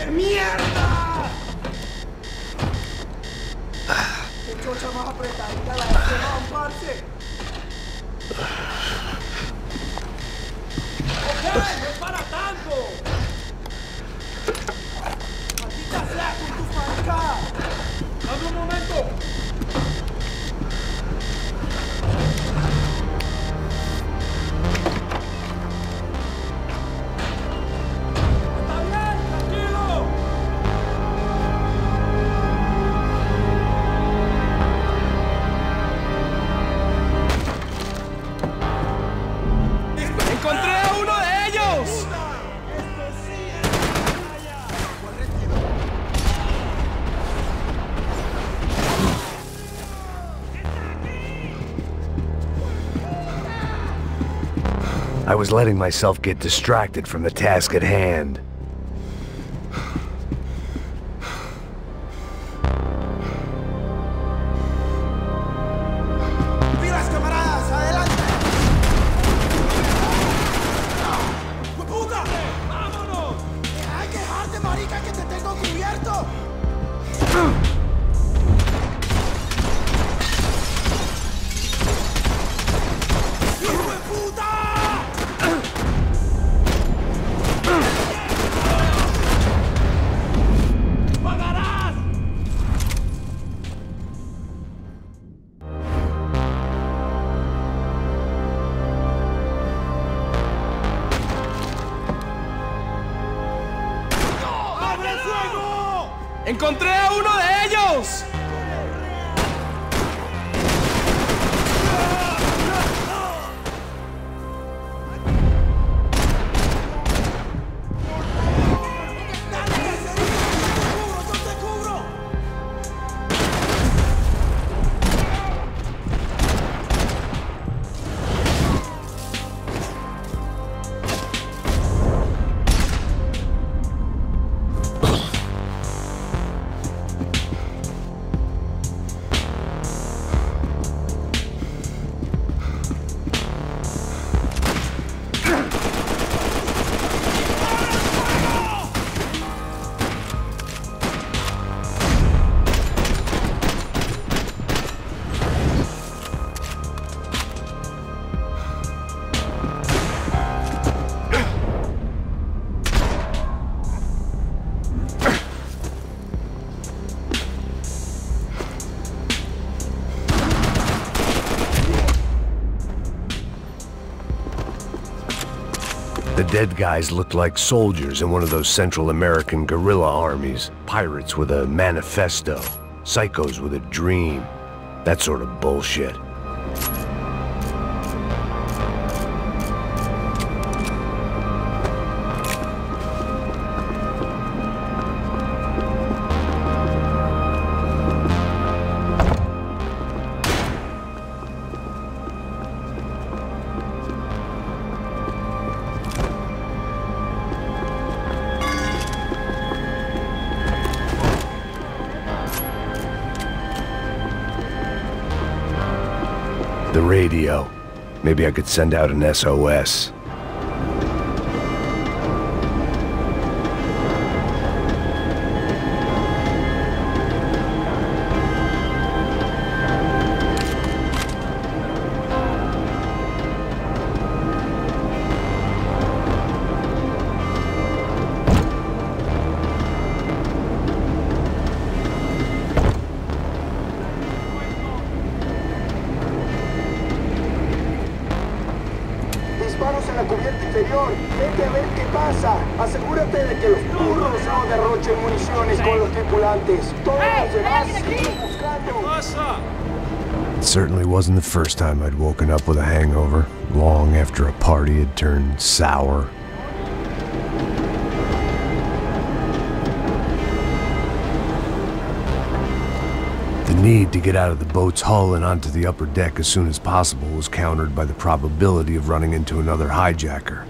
¡Joder, mierda! ¡Qué chocha más apretadita la de parce! ¡Ok! ¡No es para tanto! ¡Maldita sea con tus maricadas! ¡Dame un momento! I was letting myself get distracted from the task at hand. ¡Pilas, camaradas! ¡Adelante! ¡Puta! ¡Vámonos! ¡Deja de quejarte, marica, que te tengo cubierto! ¡Hijo de puta! ¡Pagarás! ¡Abre el fuego! ¡Encontré a uno de ellos! The dead guys looked like soldiers in one of those Central American guerrilla armies. Pirates with a manifesto. Psychos with a dream. That sort of bullshit. The radio. Maybe I could send out an SOS. Disparos en la cubierta inferior. Vete a ver qué pasa. Asegúrate de que los burros no derrochen municiones con los tripulantes. Todos los demás siguen buscando. It certainly wasn't the first time I'd woken up with a hangover, long after a party had turned sour. The need to get out of the boat's hull and onto the upper deck as soon as possible was countered by the probability of running into another hijacker.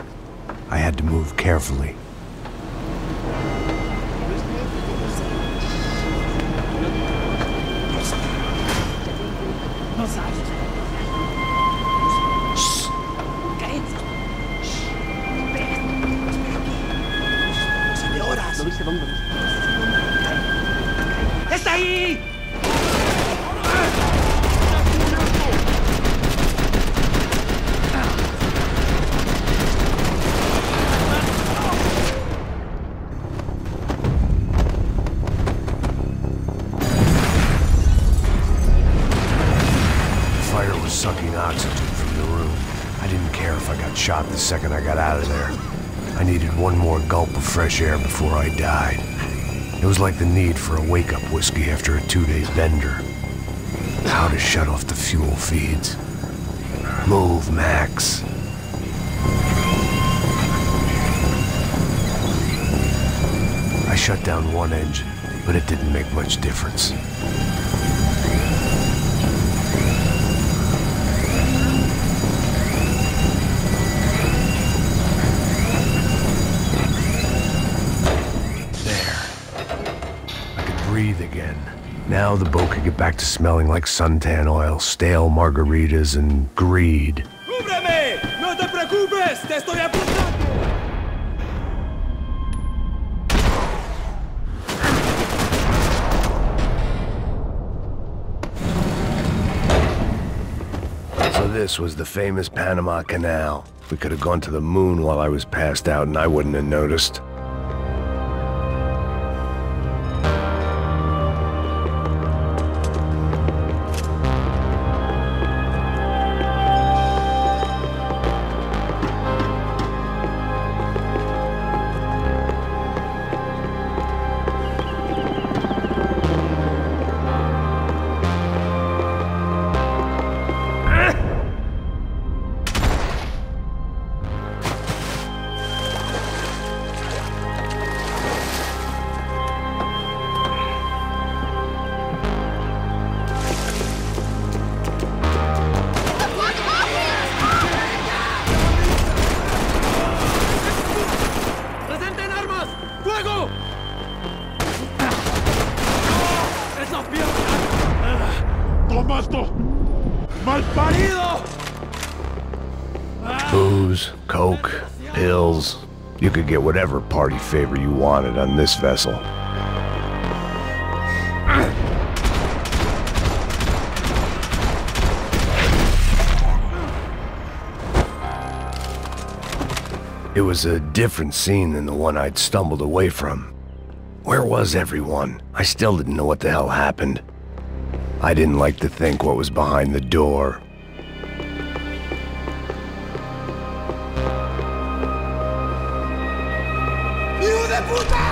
I had to move carefully. sé dónde. ¡Está ahí! Fire was sucking oxygen from the room. I didn't care if I got shot the second I got out of there. I needed one more gulp of fresh air before I died. It was like the need for a wake-up whiskey after a 2-day bender. How to shut off the fuel feeds. Move, Max. I shut down one engine, but it didn't make much difference. Breathe again. Now the boat could get back to smelling like suntan oil, stale margaritas, and greed. ¡Cúbreme! ¡No te preocupes! ¡Te estoy apuntando! So this was the famous Panama Canal. We could have gone to the moon while I was passed out and I wouldn't have noticed. Booze, coke, pills. You could get whatever party favor you wanted on this vessel. It was a different scene than the one I'd stumbled away from. Where was everyone? I still didn't know what the hell happened. I didn't like to think what was behind the door. ¡Hijo de puta!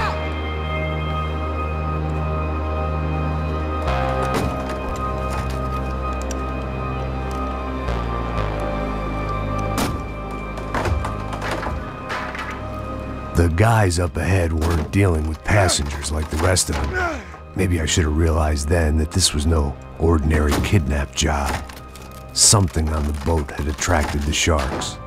The guys up ahead weren't dealing with passengers like the rest of them. Maybe I should have realized then that this was no ordinary kidnap job. Something on the boat had attracted the sharks.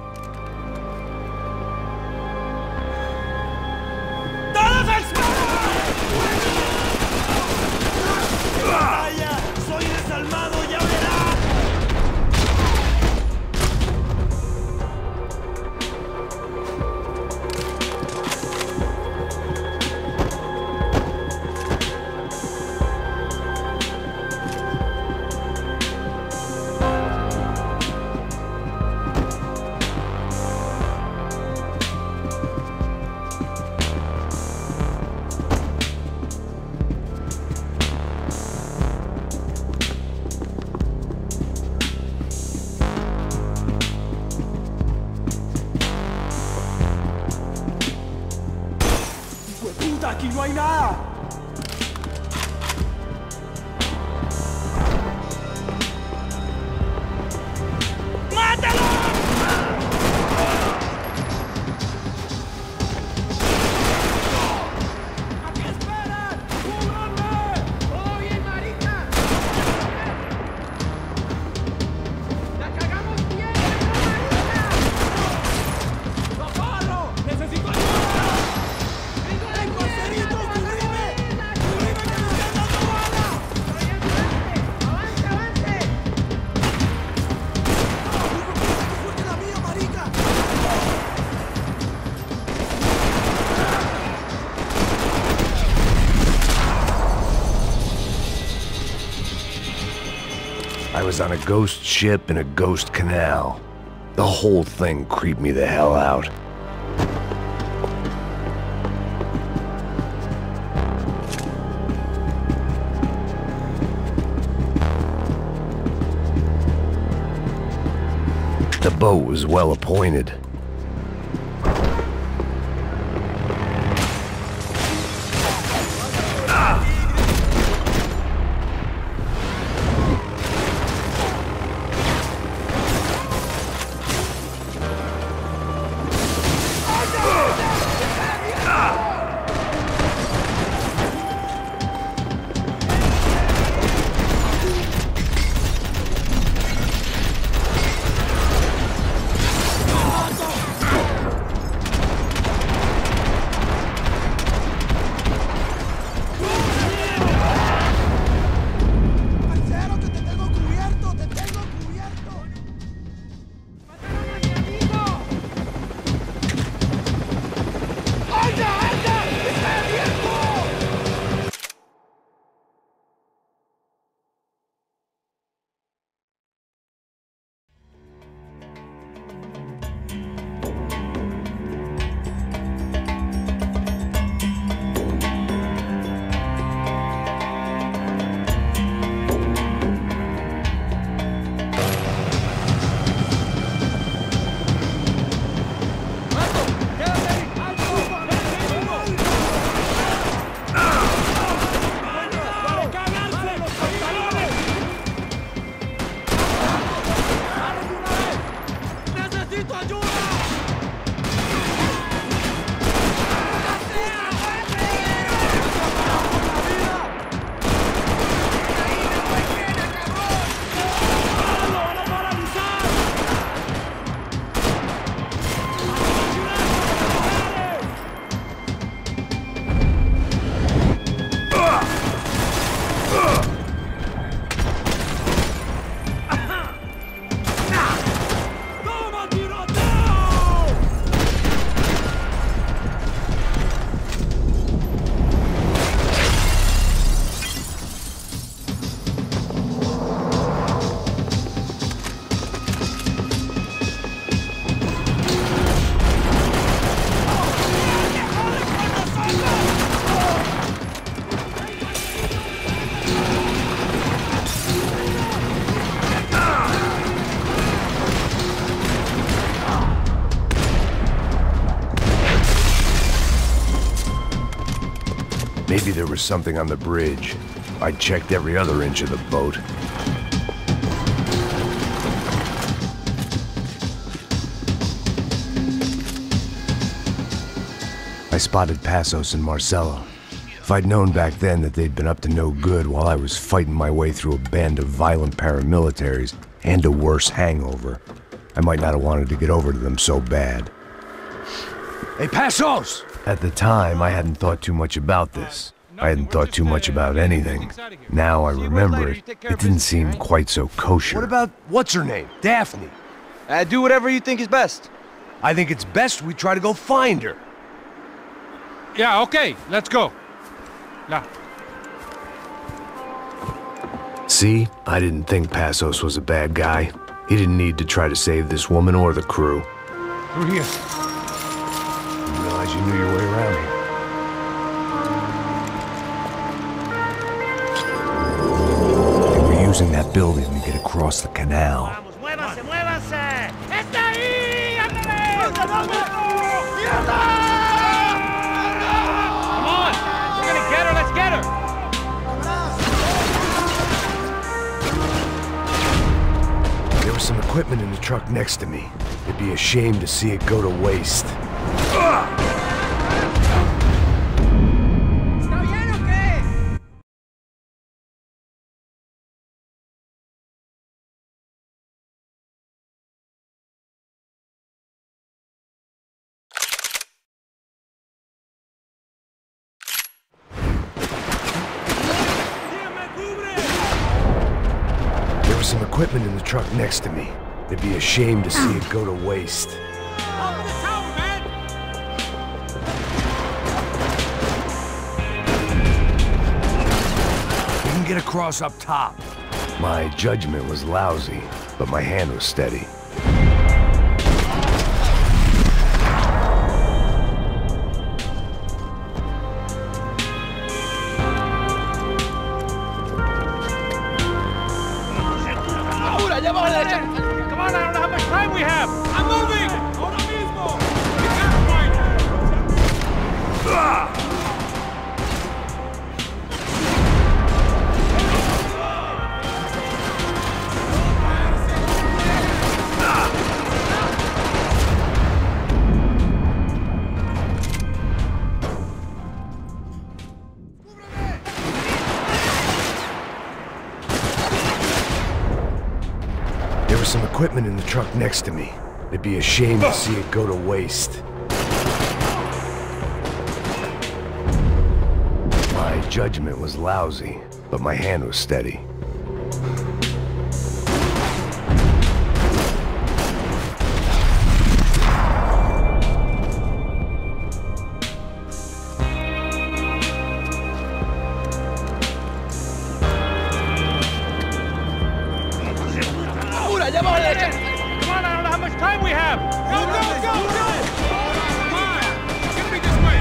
¡Aquí no hay nada! ¡Mátalo! ¿A qué esperan? ¡Cúbranme! ¡Todo bien, marica! ¡La cagamos bien, marica! ¡Socorro! ¡Necesito ayuda! ¡Tengo parcerito, cúbreme! was on a ghost ship in a ghost canal. The whole thing creeped me the hell out. The boat was well appointed. Maybe there was something on the bridge. I checked every other inch of the boat. I spotted Passos and Marcello. If I'd known back then that they'd been up to no good while I was fighting my way through a band of violent paramilitaries and a worse hangover, I might not have wanted to get over to them so bad. Hey, Passos! At the time, I hadn't thought too much about this. I hadn't thought too much about anything. Now I remember it. It didn't seem quite so kosher. What about, what's her name? Daphne? Do whatever you think is best. I think it's best we try to go find her. Yeah, okay, let's go. Yeah. See? I didn't think Passos was a bad guy. He didn't need to try to save this woman or the crew. Through here. I didn't realize you knew your way around here. They were using that building to get across the canal. Vamos, muévanse, muévanse. ¡Está ahí! ¡Ándale! ¡Mierda! Come on, we're gonna get her. Let's get her. There was some equipment in the truck next to me. It'd be a shame to see it go to waste. ¿Está bien o qué? There was some equipment in the truck next to me. It'd be a shame to see it go to waste. Open the tower, man! We can get across up top. My judgment was lousy, but my hand was steady. Come on, I don't know how much time we have. I'm moving. Ahora mismo. We can't find There was some equipment in the truck next to me. It'd be a shame to see it go to waste. My judgment was lousy, but my hand was steady. Come on, I don't know how much time we have. Go, go, go, go. Come on. It's gonna be this way.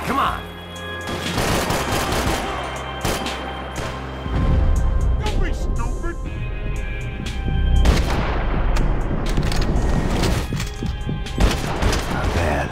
Come on! Don't be stupid. Not bad.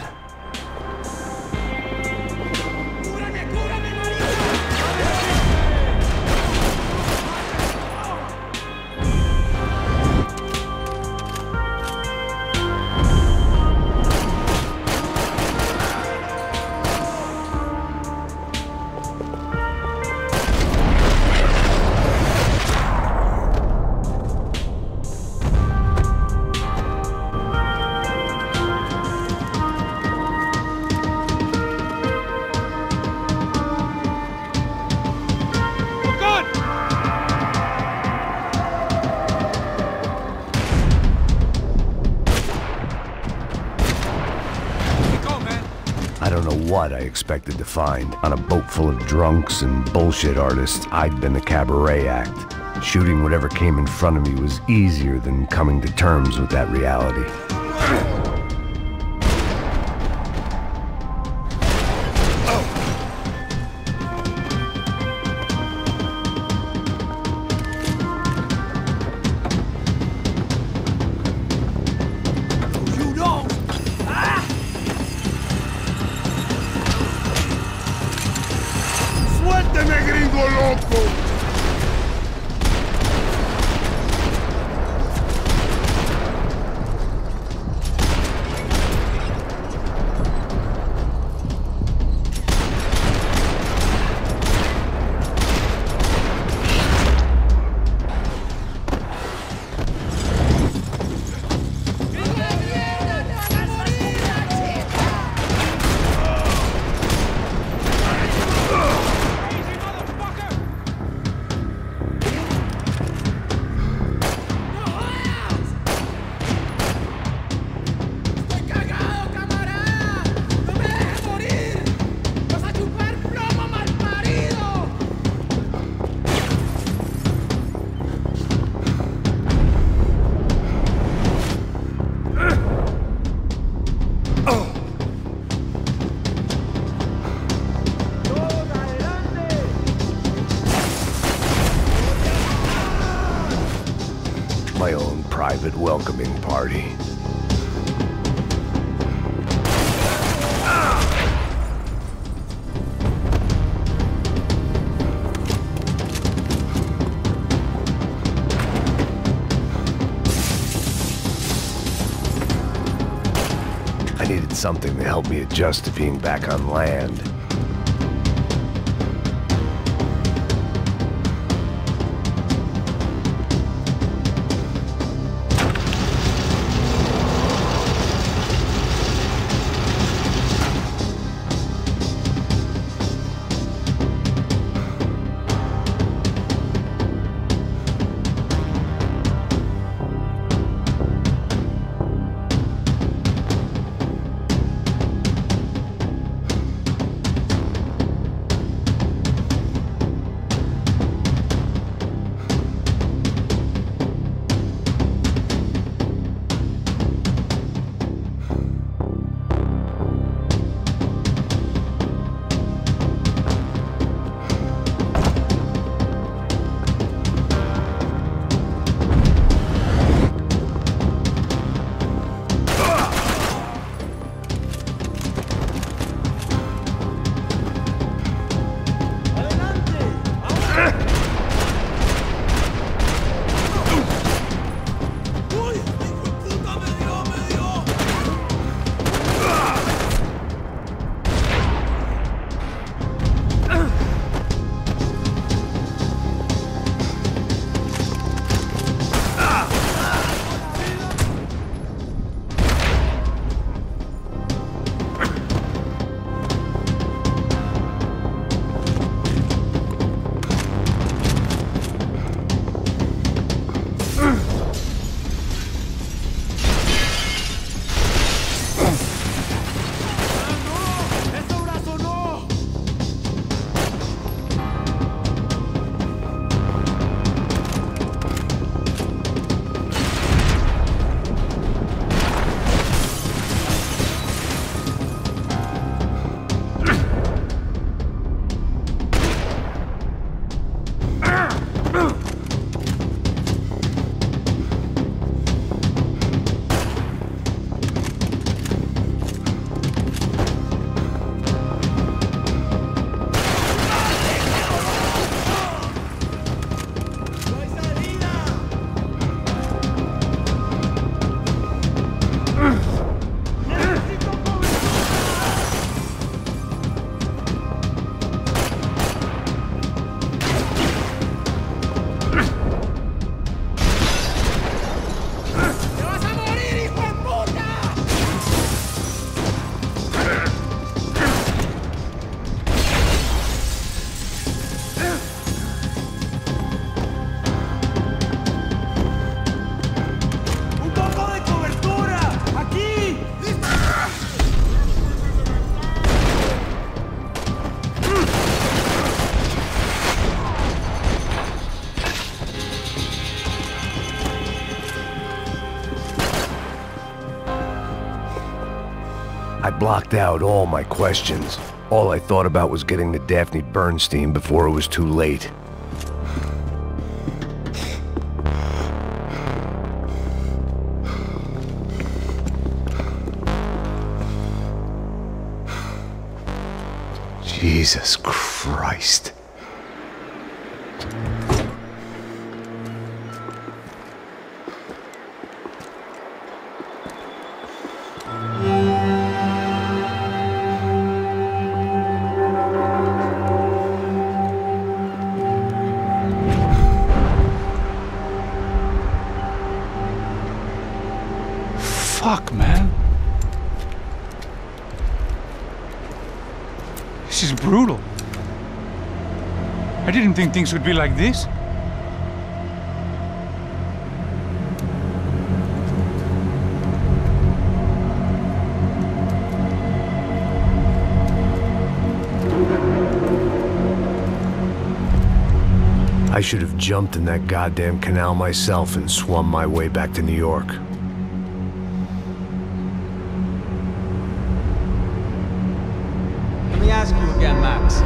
I don't know what I expected to find. On a boat full of drunks and bullshit artists, I'd been a cabaret act. Shooting whatever came in front of me was easier than coming to terms with that reality. ¡Suélteme, gringo loco! My own private welcoming party. I needed something to help me adjust to being back on land. I blocked out all my questions. All I thought about was getting to Daphne Bernstein before it was too late. Jesus Christ. Fuck, man. This is brutal. I didn't think things would be like this. I should have jumped in that goddamn canal myself and swum my way back to New York. Let me ask you again, Max.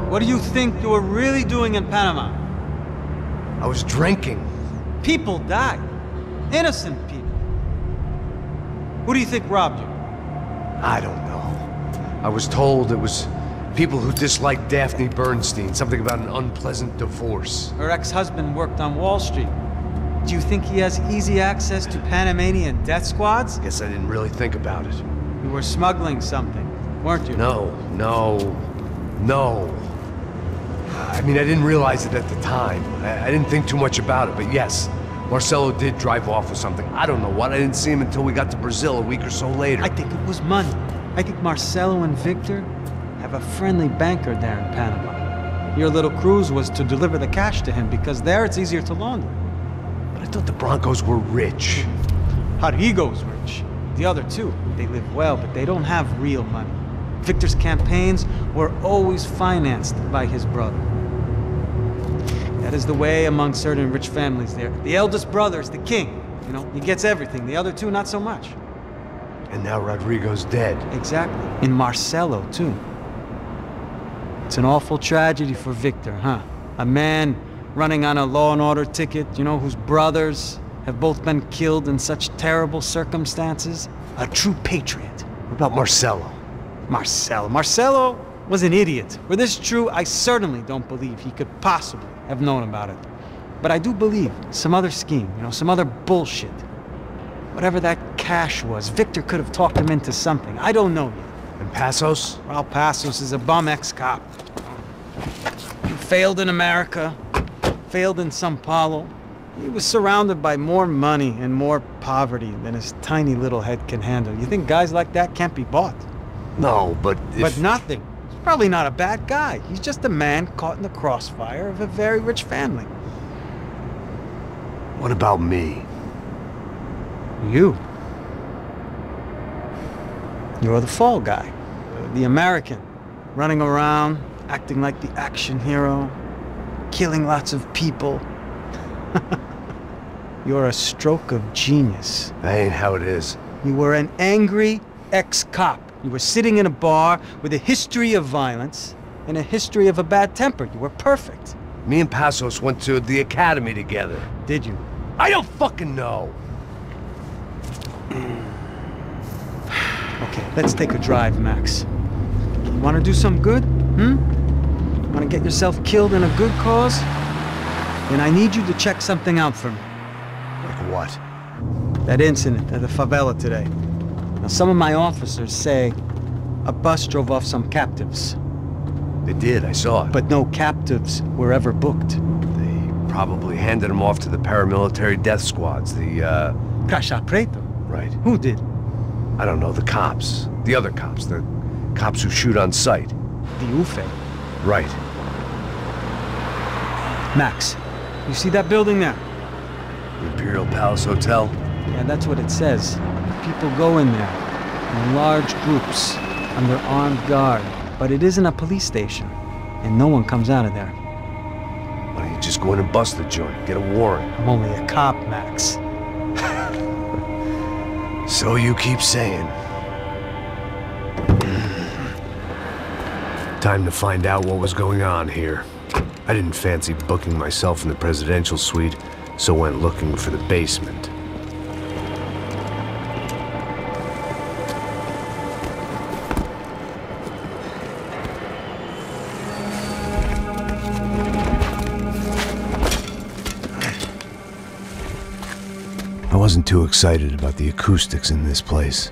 What do you think you were really doing in Panama? I was drinking. People died. Innocent people. Who do you think robbed you? I don't know. I was told it was people who disliked Daphne Bernstein, something about an unpleasant divorce. Her ex-husband worked on Wall Street. Do you think he has easy access to Panamanian death squads? Guess I didn't really think about it. You were smuggling something, weren't you? No. I mean, I didn't realize it at the time. I didn't think too much about it, but yes, Marcelo did drive off with something. I don't know what. I didn't see him until we got to Brazil a week or so later. I think it was money. I think Marcelo and Victor have a friendly banker there in Panama. Your little cruise was to deliver the cash to him because there it's easier to launder. But I thought the Broncos were rich. Rodrigo's rich. The other two, they live well, but they don't have real money. Victor's campaigns were always financed by his brother. That is the way among certain rich families there. The eldest brother is the king. You know, he gets everything. The other two, not so much. And now Rodrigo's dead. Exactly. And Marcelo, too. It's an awful tragedy for Victor, huh? A man running on a law and order ticket, you know, whose brothers have both been killed in such terrible circumstances. A true patriot. What about Marcelo? Marcelo was an idiot. Were this true, I certainly don't believe he could possibly have known about it. But I do believe some other scheme, you know, some other bullshit. Whatever that cash was, Victor could have talked him into something. I don't know yet. And Passos? Well, Passos is a bum ex-cop. He failed in America, failed in Sao Paulo. He was surrounded by more money and more poverty than his tiny little head can handle. You think guys like that can't be bought? No, but if... But nothing. He's probably not a bad guy. He's just a man caught in the crossfire of a very rich family. What about me? You. You're the fall guy. The American. Running around, acting like the action hero. Killing lots of people. You're a stroke of genius. That ain't how it is. You were an angry ex-cop. You were sitting in a bar with a history of violence and a history of a bad temper. You were perfect. Me and Passos went to the academy together. Did you? I don't fucking know. Okay, let's take a drive, Max. You want to do some good? Want to get yourself killed in a good cause? Then I need you to check something out for me. Like what? That incident at the favela today. Now, some of my officers say a bus drove off some captives. They did, I saw it. But no captives were ever booked. They probably handed them off to the paramilitary death squads, the, Caixa Preto? Right. Who did? I don't know, the cops. The other cops. The cops who shoot on sight. The UFE. Right. Max, you see that building there? The Imperial Palace Hotel? Yeah, that's what it says. People go in there in large groups under armed guard. But it isn't a police station, and no one comes out of there. Why don't you just go in and bust the joint? Get a warrant. I'm only a cop, Max. So you keep saying. Time to find out what was going on here. I didn't fancy booking myself in the presidential suite, so went looking for the basement. I wasn't too excited about the acoustics in this place.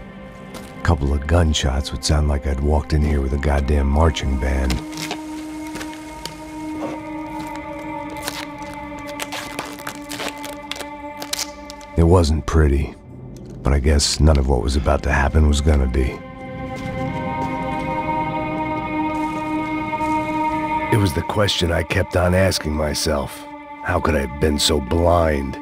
A couple of gunshots would sound like I'd walked in here with a goddamn marching band. It wasn't pretty, but I guess none of what was about to happen was gonna be. It was the question I kept on asking myself. How could I have been so blind?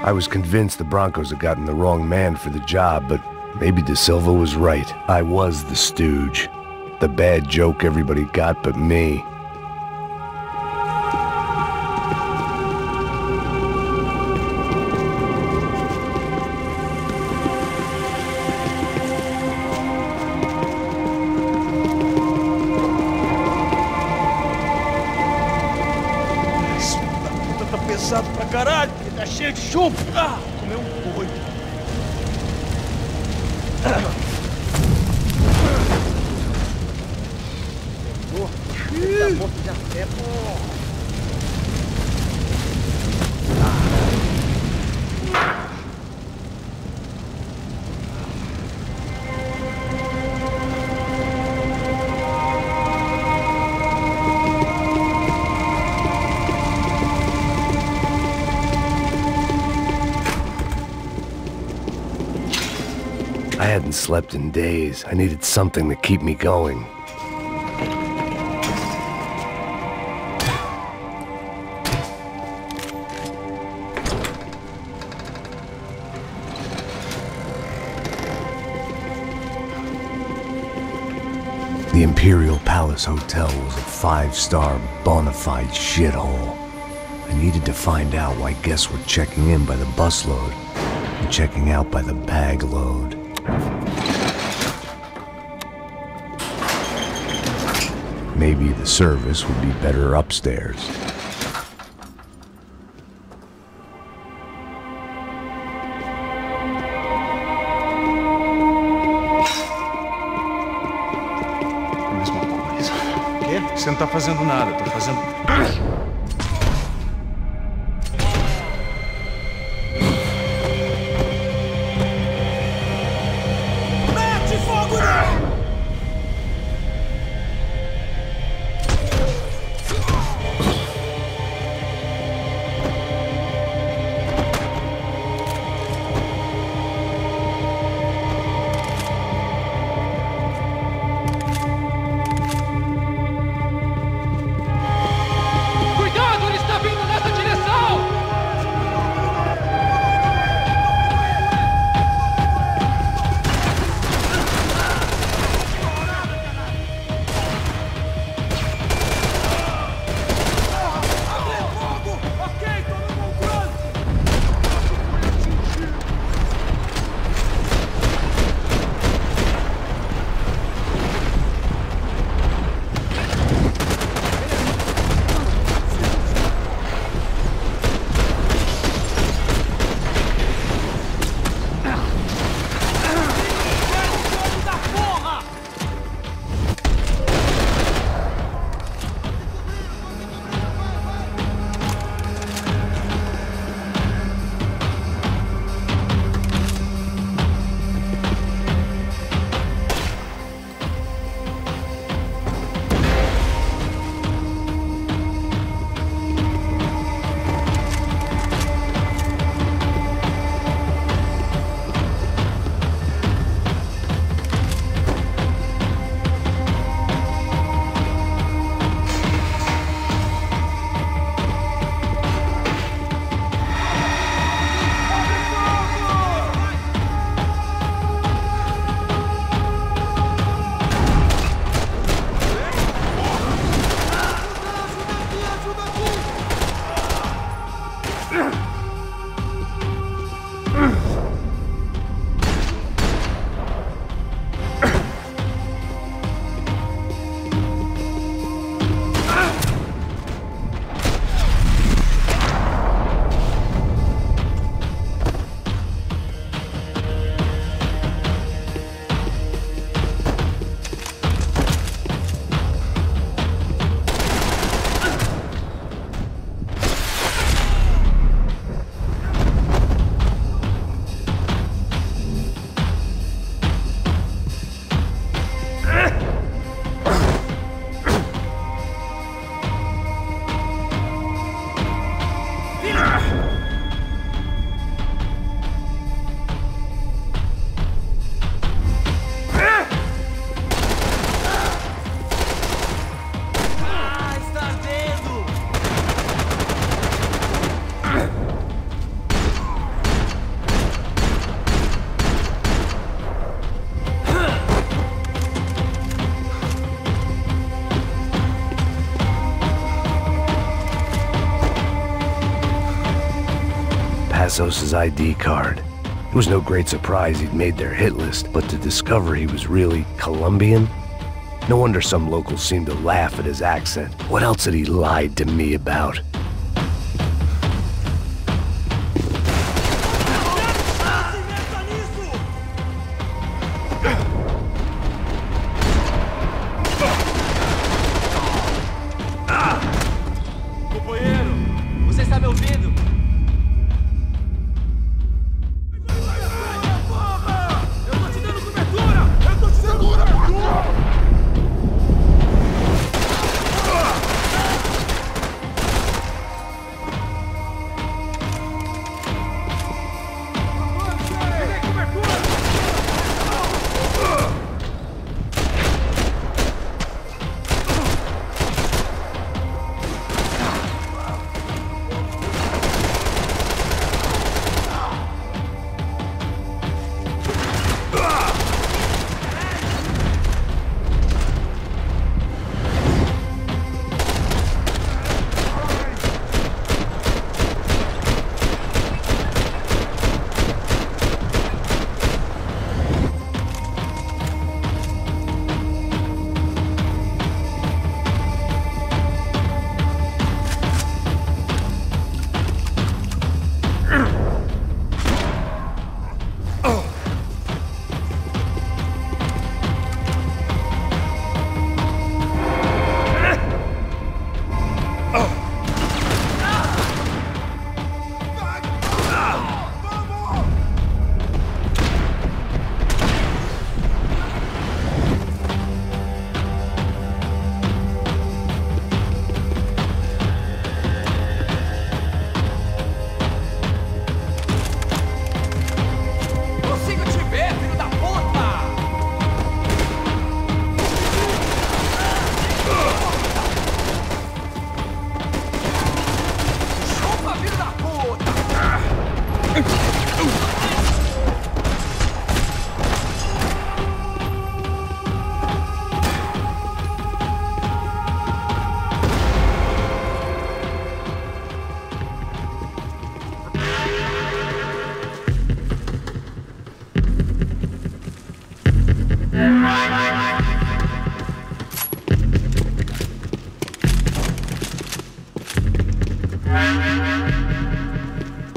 I was convinced the Broncos had gotten the wrong man for the job, but maybe De Silva was right. I was the stooge. The bad joke everybody got but me. Pesado pra caralho, porque tá cheio de chumbo. Ah, comeu boi. Tá morto de até, pô. I hadn't slept in days. I needed something to keep me going. The Imperial Palace Hotel was a 5-star bona fide shithole. I needed to find out why guests were checking in by the busload and checking out by the bag load. Maybe the service would be better upstairs. Mesma coisa. O quê? Você não tá fazendo nada, tô fazendo... Mete fogo nele! Passos' ID card. It was no great surprise he'd made their hit list, but to discover he was really Colombian? No wonder some locals seemed to laugh at his accent. What else had he lied to me about?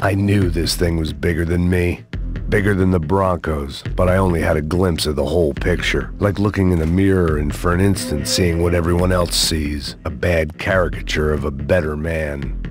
I knew this thing was bigger than me. Bigger than the Broncos, but I only had a glimpse of the whole picture. Like looking in a mirror and for an instant seeing what everyone else sees. A bad caricature of a better man.